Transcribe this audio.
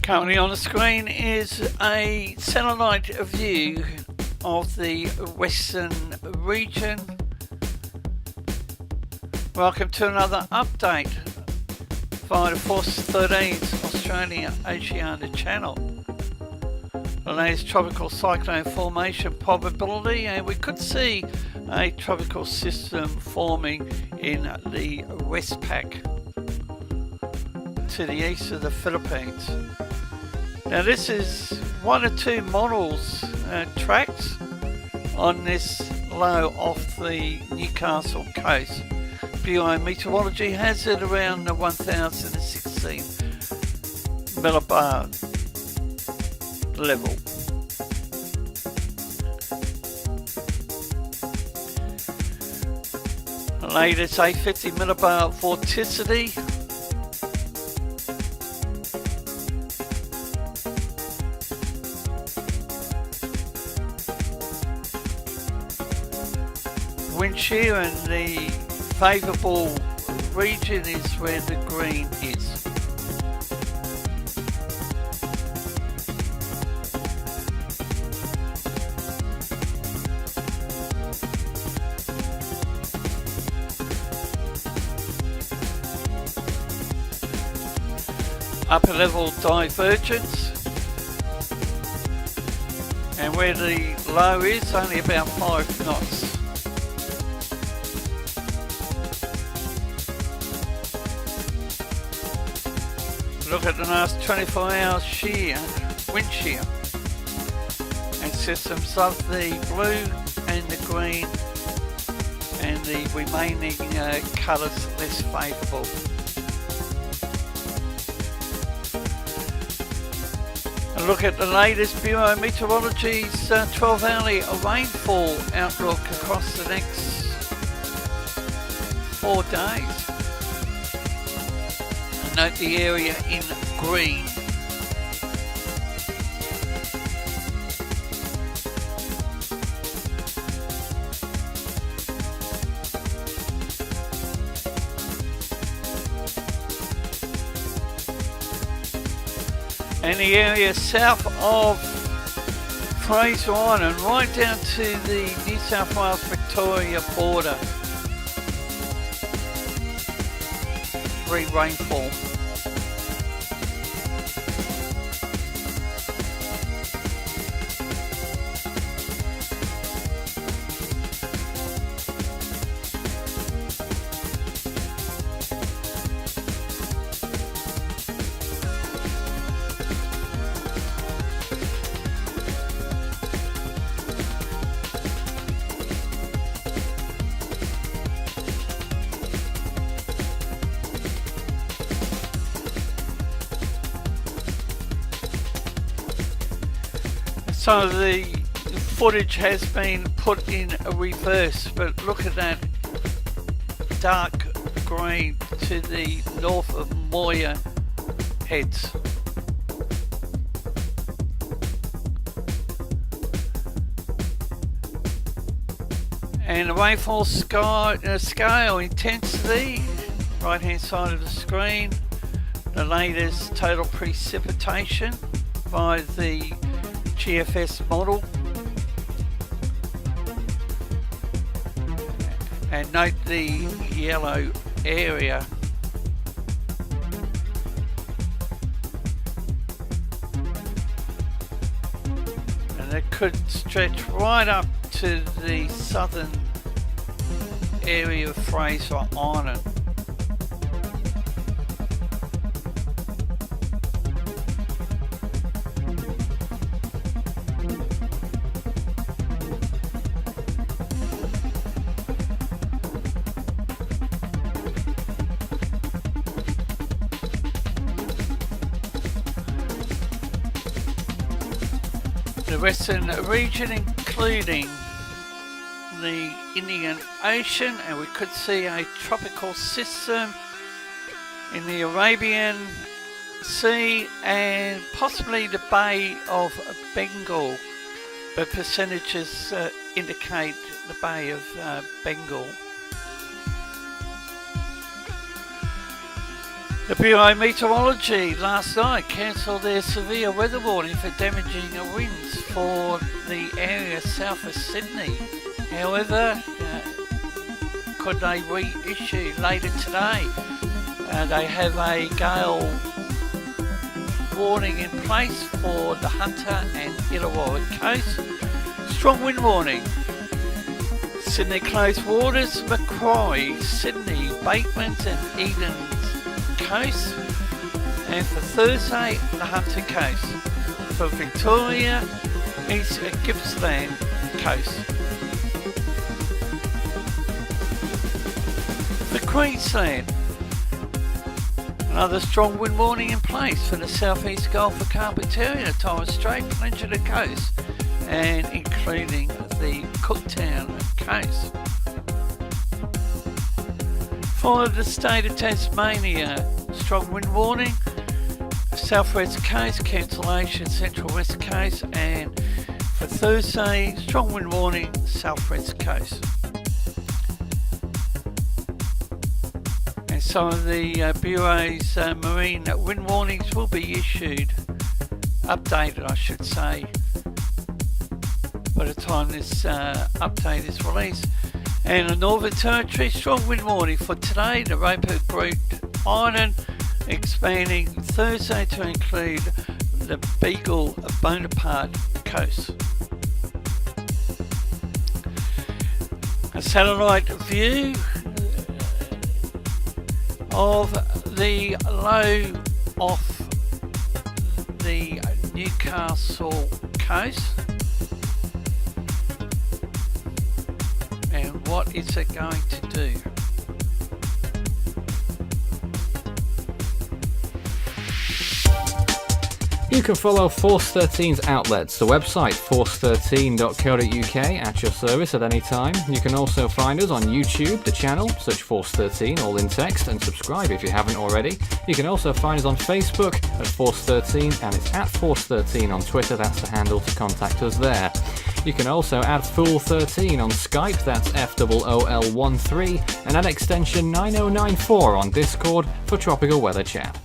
Currently on the screen is a satellite view of the western region. Welcome to another update via the Force 13's Australia Oceania channel. The latest tropical cyclone formation probability, and we could see a tropical system forming in the Westpac to the east of the Philippines. Now this is one or two models tracks on this low off the Newcastle coast. Meteorology has it around the 1016 millibar level. The latest 850 millibar vorticity. Wind shear, and the favourable region is where the green is. Upper level divergence, and where the low is only about 5 knots. Look at the last 24 hours shear, wind shear, and systems of the blue and the green, and the remaining colours less favourable. And look at the latest Bureau Meteorology's 12-hourly rainfall outlook across the next 4 days. Note the area in green. And the area south of Fraser Island, right down to the New South Wales Victoria border. Free rainfall. So the footage has been put in a reverse, but look at that dark green to the north of Moya Heads. And the rainfall scale intensity, right hand side of the screen, the latest total precipitation by the GFS model, and note the yellow area. And it could stretch right up to the southern area of Fraser Island. The western region, including the Indian Ocean, and we could see a tropical system in the Arabian Sea and possibly the Bay of Bengal, but percentages indicate the Bay of Bengal. The Bureau of Meteorology last night cancelled their severe weather warning for damaging winds for the area south of Sydney. However, could they reissue later today? They have a gale warning in place for the Hunter and Illawarra coast. Strong wind warning. Sydney closed waters, Macquarie, Sydney, Batemans and Eden's coast. And for Thursday, the Hunter coast. For Victoria, East Gippsland coast. For Queensland, another strong wind warning in place for the southeast Gulf of Carpentaria, Torres Strait, Peninsula coast, and including the Cooktown coast. For the state of Tasmania, strong wind warning, southwest coast, cancellation, central west coast, and for Thursday, strong wind warning, southwest coast. And some of the Bureau's marine wind warnings will be issued, updated I should say, by the time this update is released. And the Northern Territory, strong wind warning for today, the Rupert Island, expanding Thursday to include the Beagle Bonaparte coast. A satellite view of the low off the Newcastle coast. And what is it going to do? You can follow Force 13's outlets, the website force13.co.uk, at your service at any time. You can also find us on YouTube, the channel, search Force 13, all in text, and subscribe if you haven't already. You can also find us on Facebook at Force 13, and it's at Force 13 on Twitter, that's the handle to contact us there. You can also add Fool13 on Skype, that's FOOL13, and add extension 9094 on Discord for tropical weather chat.